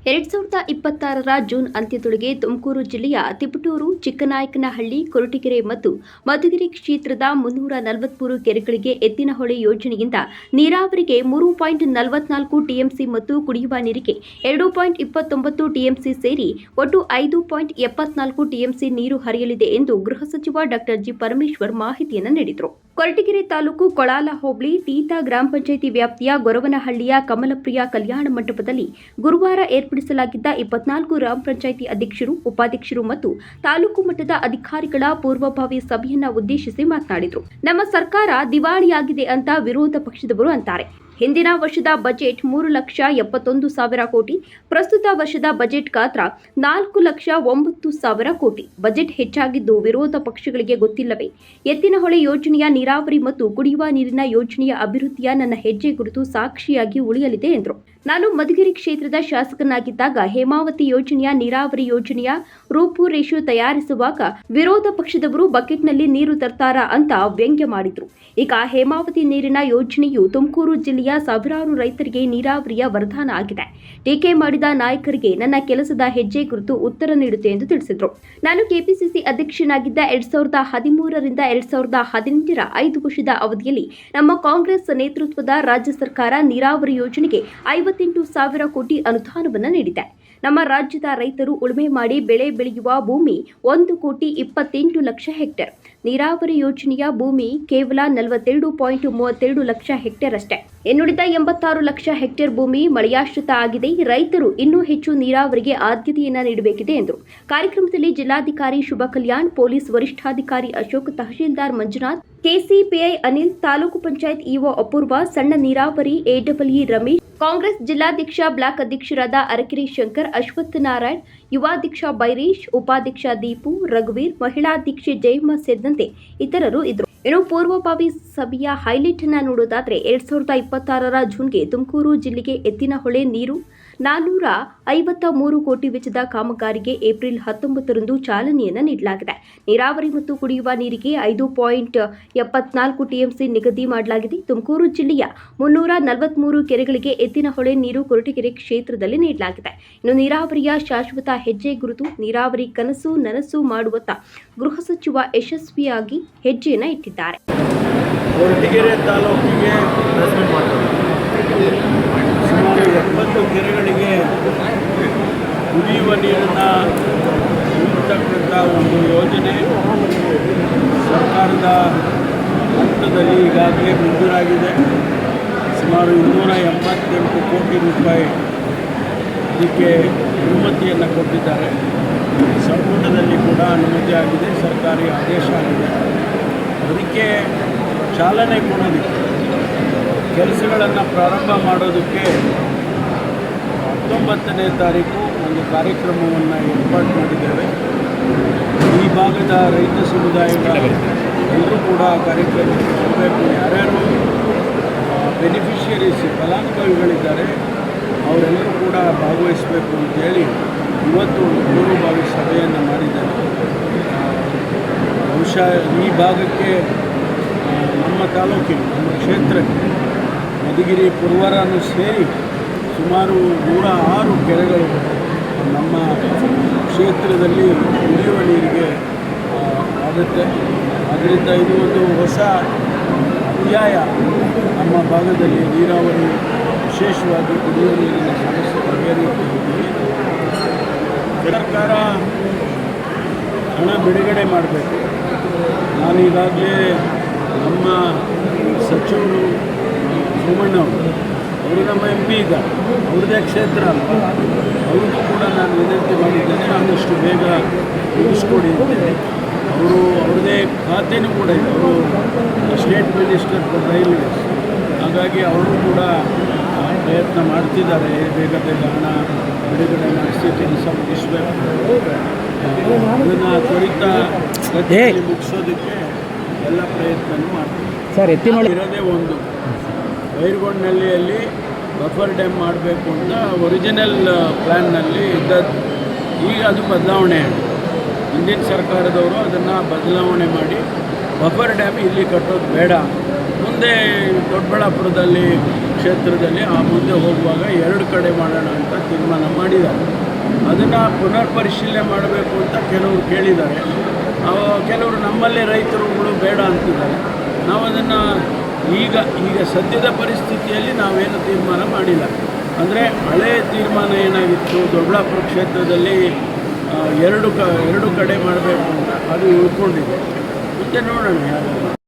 2026ರ June ಅಂತ್ಯದೊಳಗೆ ತುಮಕೂರು ಜಿಲ್ಲೆಯ ತಿಪಟೂರು, ಚಿಕ್ಕನಾಯಕನಹಳ್ಳಿ, ಕೊರಟಗೆರೆ ಮತ್ತು ಮಧುಗಿರಿ ಕ್ಷೇತ್ರದ 343 ಕೆರೆಗಳಿಗೆ ಎತ್ತಿನಹೊಳೆ ಯೋಜನೆಯಿಂದ ನೀರಾವರಿಗೆ 3.44 ಟಿಎಂಸಿ ಮತ್ತು ಕುಡಿಯುವ ನೀರಿಗೆ 2.29 ಟಿಎಂಸಿ ಸೇರಿ ಒಟ್ಟು 5.74 ಟಿಎಂಸಿ ನೀರು ಹರಿಯಲಿದೆ ಎಂದು ಗೃಹ ಸಚಿವ ಡಾ ಜಿ. ಪರಮೇಶ್ವರ್ ಮಾಹಿತಿಯನ್ನು ನೀಡಿದರು. ಕೊರಟಗೆರೆ ತಾಲೂಕು ಕೊಳಾಲ ಹೋಬಳಿ ತೀತಾ ಗ್ರಾಮ ಪಂಚಾಯಿತಿ ವ್ಯಾಪ್ತಿಯ ಗೊರವನಹಳ್ಳಿಯ ಕಮಲಪ್ರಿಯ ಕಲ್ಯಾಣ ಮಂಟಪದಲ್ಲಿ ಗುರುವಾರ ಏರ್ಪಡಿಸಲಾಗಿದ್ದ 24 ಗ್ರಾಮ ಪಂಚಾಯಿತಿ ಅಧ್ಯಕ್ಷರು, ಉಪಾಧ್ಯಕ್ಷರು ಮತ್ತು ತಾಲೂಕು ಮಟ್ಟದ ಅಧಿಕಾರಿಗಳ ಪೂರ್ವಭಾವಿ ಸಭೆಯನ್ನು ಉದ್ದೇಶಿಸಿ ಮಾತನಾಡಿದರು. ನಮ್ಮ ಸರ್ಕಾರ ದಿವಾಳಿಯಾಗಿದೆ ಅಂತ ವಿರೋಧ ಪಕ್ಷದವರು ಅಂತಾರೆ. ಹಿಂದಿನ ವರ್ಷದ ಬಜೆಟ್ 3,71,000 ಕೋಟಿ, ಪ್ರಸ್ತುತ ವರ್ಷದ ಬಜೆಟ್ ಗಾತ್ರ 4,09,000 ಕೋಟಿ. ಬಜೆಟ್ ಹೆಚ್ಚಾಗಿದ್ದು ವಿರೋಧ ಪಕ್ಷಗಳಿಗೆ ಗೊತ್ತಿಲ್ಲವೇ? ಎತ್ತಿನಹೊಳೆ ಯೋಜನೆಯ ನೀರಾವರಿ ಮತ್ತು ಕುಡಿಯುವ ನೀರಿನ ಯೋಜನೆಯ ಅಭಿವೃದ್ಧಿಯ ನನ್ನ ಹೆಜ್ಜೆ ಗುರುತು ಸಾಕ್ಷಿಯಾಗಿ ಉಳಿಯಲಿದೆ ಎಂದರು. ನಾನು ಮಧುಗಿರಿ ಕ್ಷೇತ್ರದ ಶಾಸಕನಾಗಿದ್ದಾಗ ಹೇಮಾವತಿ ಯೋಜನೆಯ ನೀರಾವರಿ ಯೋಜನೆಯ ರೂಪುರೇಷೆ ತಯಾರಿಸುವಾಗ ವಿರೋಧ ಪಕ್ಷದವರು ಬಕೆಟ್ನಲ್ಲಿ ನೀರು ತರ್ತಾರಾ ಅಂತ ವ್ಯಂಗ್ಯ ಮಾಡಿದ್ರು. ಈಗ ಹೇಮಾವತಿ ನೀರಿನ ಯೋಜನೆಯು ತುಮಕೂರು ಜಿಲ್ಲೆಯ ಸಾವಿರಾರು ರೈತರಿಗೆ ನೀರಾವರಿಯ ವರದಾನ ಆಗಿದೆ. ಟೀಕೆ ಮಾಡಿದ ನಾಯಕರಿಗೆ ನನ್ನ ಕೆಲಸದ ಹೆಜ್ಜೆ ಕುರಿತು ಉತ್ತರ ನೀಡುತ್ತೆ ಎಂದು ತಿಳಿಸಿದರು. ನಾನು ಕೆಪಿಸಿಸಿ ಅಧ್ಯಕ್ಷನಾಗಿದ್ದ 2013ರಿಂದ 2018ರ 5 ವರ್ಷದ ಅವಧಿಯಲ್ಲಿ ನಮ್ಮ ಕಾಂಗ್ರೆಸ್ ನೇತೃತ್ವದ ರಾಜ್ಯ ಸರ್ಕಾರ ನೀರಾವರಿ ಯೋಜನೆಗೆ 58,000 ಕೋಟಿ ಅನುದಾನವನ್ನು ನೀಡಿದೆ. ನಮ್ಮ ರಾಜ್ಯದ ರೈತರು ಉಳುಮೆ ಮಾಡಿ ಬೆಳೆ ಬೆಳೆಯುವ ಭೂಮಿ 1,28 ಲಕ್ಷ ಹೆಕ್ಟೇರ್. ನೀರಾವರಿ ಯೋಜನೆಯ ಭೂಮಿ ಕೇವಲ 42.32 ಲಕ್ಷ ಹೆಕ್ಟೇರ್ ಅಷ್ಟೇ. ಇನ್ನುಳಿದ 86 ಲಕ್ಷ ಹೆಕ್ಟೇರ್ ಭೂಮಿ ಮಳೆಯಾಶ್ರಿತ ಆಗಿದೆ. ರೈತರು ಇನ್ನೂ ಹೆಚ್ಚು ನೀರಾವರಿಗೆ ಆದ್ಯತೆಯನ್ನ ನೀಡಬೇಕಿದೆ ಎಂದರು. ಕಾರ್ಯಕ್ರಮದಲ್ಲಿ ಜಿಲ್ಲಾಧಿಕಾರಿ ಶುಭ ಕಲ್ಯಾಣ್, ಪೊಲೀಸ್ ವರಿಷ್ಠಾಧಿಕಾರಿ ಅಶೋಕ್, ತಹಶೀಲ್ದಾರ್ ಮಂಜುನಾಥ್, ಕೆಸಿಪಿಐ ಅನಿಲ್, ತಾಲೂಕು ಪಂಚಾಯತ್ ಇಒ ಅಪೂರ್ವ, ಸಣ್ಣ ನೀರಾವರಿ ಎಡಬ್ಲ್ಯೂ ರಮೇಶ್, ಕಾಂಗ್ರೆಸ್ ಜಿಲ್ಲಾಧ್ಯಕ್ಷ ಬ್ಲಾಕ್ ಅಧ್ಯಕ್ಷರಾದ ಅರಕೆರೆ ಶಂಕರ್, ಅಶ್ವಥ್ ನಾರಾಯಣ್, ಯುವಾಧ್ಯಕ್ಷ ಬೈರೇಶ್, ಉಪಾಧ್ಯಕ್ಷ ದೀಪು, ರಘುವೀರ್, ಮಹಿಳಾಧ್ಯಕ್ಷೆ ಜಯಮ್ಮ ಸೇರಿದಂತೆ ಇತರರು ಇದ್ದರು. ಇನ್ನು ಪೂರ್ವಭಾವಿ ಸಭೆಯ ಹೈಲೈಟ್ ಅನ್ನು ನೋಡೋದಾದ್ರೆ 2026ರ ಜೂನ್ಗೆ ತುಮಕೂರು ಜಿಲ್ಲೆಗೆ ಎತ್ತಿನಹೊಳೆ ನೀರು 453 ಕೋಟಿ ವೆಚ್ಚದ ಕಾಮಗಾರಿಗೆ ಏಪ್ರಿಲ್ 19ರಂದು ಚಾಲನೆಯನ್ನು ನೀಡಲಾಗಿದೆ. ನೀರಾವರಿ ಮತ್ತು ಕುಡಿಯುವ ನೀರಿಗೆ 5.74 ಟಿಎಂಸಿ ನಿಗದಿ ಮಾಡಲಾಗಿದೆ. ತುಮಕೂರು ಜಿಲ್ಲೆಯ 343 ಕೆರೆಗಳಿಗೆ ಎತ್ತಿನಹೊಳೆ ನೀರು ಕೊರಟಗೆರೆ ಕ್ಷೇತ್ರದಲ್ಲಿ ನೀಡಲಾಗಿದೆ. ಇನ್ನು ನೀರಾವರಿಯ ಶಾಶ್ವತ ಹೆಜ್ಜೆ ಗುರುತು ನೀರಾವರಿ ಕನಸು ನನಸು ಮಾಡುವತ್ತ ಗೃಹ ಸಚಿವ ಯಶಸ್ವಿಯಾಗಿ ಹೆಜ್ಜೆಯನ್ನು ಇಟ್ಟಿದ್ದಾರೆ. ಕೊರಟಗೆರೆ ತಾಲೂಕಿಗೆ ಸುಮಾರು 70 ಕೆರೆಗಳಿಗೆ ಕುಡಿಯುವ ನೀರನ್ನು ನೀಡತಕ್ಕಂಥ ಒಂದು ಯೋಜನೆ ಸರ್ಕಾರದ ಹಂತದಲ್ಲಿ ಈಗಾಗಲೇ ಮಂಜೂರಾಗಿದೆ. ಸುಮಾರು 288 ಕೋಟಿ ರೂಪಾಯಿ ಇದಕ್ಕೆ ಅನುಮತಿಯನ್ನು ಕೊಟ್ಟಿದ್ದಾರೆ. ಸಂಪುಟದಲ್ಲಿ ಕೂಡ ಅನುಮತಿ ಆಗಿದೆ, ಸರ್ಕಾರಿ ಆದೇಶ ಆಗಿದೆ. ಅದಕ್ಕೆ ಚಾಲನೆ ಕೊಡೋದಕ್ಕೆ ಕೆಲಸಗಳನ್ನು ಪ್ರಾರಂಭ ಮಾಡೋದಕ್ಕೆ 19ನೇ ತಾರೀಕು ಒಂದು ಕಾರ್ಯಕ್ರಮವನ್ನು ಏರ್ಪಾಡು ಮಾಡಿದ್ದೇವೆ. ಈ ಭಾಗದ ರೈತ ಸಮುದಾಯದ ಎಲ್ಲರೂ ಕೂಡ ಕಾರ್ಯಕ್ರಮಕ್ಕೆ ಬರಬೇಕು. ಯಾರ್ಯಾರು ಬೆನಿಫಿಷಿಯರೀಸ್ ಫಲಾನುಭವಿಗಳಿದ್ದಾರೆ ಅವರೆಲ್ಲರೂ ಕೂಡ ಭಾಗವಹಿಸಬೇಕು ಅಂತೇಳಿ ಇವತ್ತು ಪೂರ್ವಭಾವಿ ಸಭೆಯನ್ನು ಮಾಡಿದ್ದೇವೆ. ಬಹುಶಃ ಈ ಭಾಗಕ್ಕೆ ನಮ್ಮ ತಾಲೂಕಿನ ನಮ್ಮ ಕ್ಷೇತ್ರಕ್ಕೆ ಮಧುಗಿರಿ ಪುರವರನ್ನು ಸೇರಿ ಸುಮಾರು 106 ಕೆರೆಗಳು ನಮ್ಮ ಕ್ಷೇತ್ರದಲ್ಲಿ ಕುಡಿಯುವ ನೀರಿಗೆ ಆಗುತ್ತೆ. ಅದರಿಂದ ಇದು ಒಂದು ಹೊಸ ಅಧ್ಯಾಯ. ನಮ್ಮ ಭಾಗದಲ್ಲಿ ನೀರಾವರಿ ವಿಶೇಷವಾಗಿ ಕುಡಿಯುವ ನೀರಿನ ಸಮಸ್ಯೆ ಬಗೆಹರಿಯುತ್ತಿದೆ. ಸರ್ಕಾರ ಹಣ ಬಿಡುಗಡೆ ಮಾಡಬೇಕು. ನಾನೀಗಾಗಲೇ ನಮ್ಮ ಸಚಿವರು ಸೋಮಣ್ಣವರು ಅವರು ನಮ್ಮ MP ಇದ್ದಾರೆ, ಅವ್ರದ್ದೇ ಕ್ಷೇತ್ರ ಅಲ್ಲ, ಅವ್ರಿಗೂ ಕೂಡ ನಾನು ವಿನಂತಿ ಮಾಡಿದ್ದೇನೆ ಆದಷ್ಟು ಬೇಗ ಮುಗಿಸ್ಕೊಡಿ ಅಂತೇಳಿ. ಅವರು ಅವ್ರದ್ದೇ ಖಾತೆನೂ ಕೂಡ ಇದೆ, ಅವರು ಸ್ಟೇಟ್ ಮಿನಿಸ್ಟರ್ ಫಾರ್ ರೈಲ್ವೇಸ್. ಹಾಗಾಗಿ ಅವರು ಕೂಡ ಪ್ರಯತ್ನ ಮಾಡ್ತಿದ್ದಾರೆ ಬೇಗ ಹಣ ಬಿಡುಗಡೆ ಮಾಡಿಸಿ ಕೆಲಸ ಮುಗಿಸ್ಬೇಕು. ಅದನ್ನು ತ್ವರಿತ ಗತಿಯಲ್ಲಿ ಮುಗಿಸೋದಕ್ಕೆ ಎಲ್ಲ ಪ್ರಯತ್ನವೂ ಮಾಡ್ತೀವಿ. ಸರ್, ಎತ್ತಿನಹೊಳೆ ಇರೋದೇ ಒಂದು ಬೈರಗೊಂಡನಹಳ್ಳಿಯಲ್ಲಿ ಬಫರ್ ಡ್ಯಾಮ್ ಮಾಡಬೇಕು ಅಂತ ಒರಿಜಿನಲ್ ಪ್ಲ್ಯಾನ್ನಲ್ಲಿ ಇದ್ದದ್ದು. ಈಗ ಅದು ಬದಲಾವಣೆ ಆಗಿದೆ. ಹಿಂದಿನ ಸರ್ಕಾರದವರು ಅದನ್ನು ಬದಲಾವಣೆ ಮಾಡಿ ಬಫರ್ ಡ್ಯಾಮ್ ಇಲ್ಲಿ ಕಟ್ಟೋದು ಬೇಡ ಮುಂದೆ ದೊಡ್ಡಬಳ್ಳಾಪುರದಲ್ಲಿ ಕ್ಷೇತ್ರದಲ್ಲಿ ಮುಂದೆ ಹೋಗುವಾಗ 2 ಕಡೆ ಮಾಡೋಣ ಅಂತ ತೀರ್ಮಾನ ಮಾಡಿದ್ದಾರೆ. ಅದನ್ನು ಪುನರ್ ಪರಿಶೀಲನೆ ಮಾಡಬೇಕು ಅಂತ ಕೆಲವರು ಕೇಳಿದ್ದಾರೆ. ಕೆಲವರು ನಮ್ಮಲ್ಲೇ ರೈತರುಗಳು ಬೇಡ ಅಂತಿದ್ದಾರೆ. ನಾವು ಅದನ್ನು ಈಗ ಸದ್ಯದ ಪರಿಸ್ಥಿತಿಯಲ್ಲಿ ನಾವೇನು ತೀರ್ಮಾನ ಮಾಡಿಲ್ಲ. ಅಂದರೆ ಹಳೆಯ ತೀರ್ಮಾನ ಏನಾಗಿತ್ತು, ದೊಡ್ಡಬಳ್ಳಾಪುರ ಕ್ಷೇತ್ರದಲ್ಲಿ 2 ಕಡೆ ಮಾಡಬೇಕು ಅಂತ ಅದು ಉಳ್ಕೊಂಡಿದೆ. ಮುಂದೆ ನೋಡೋಣ ಯಾರು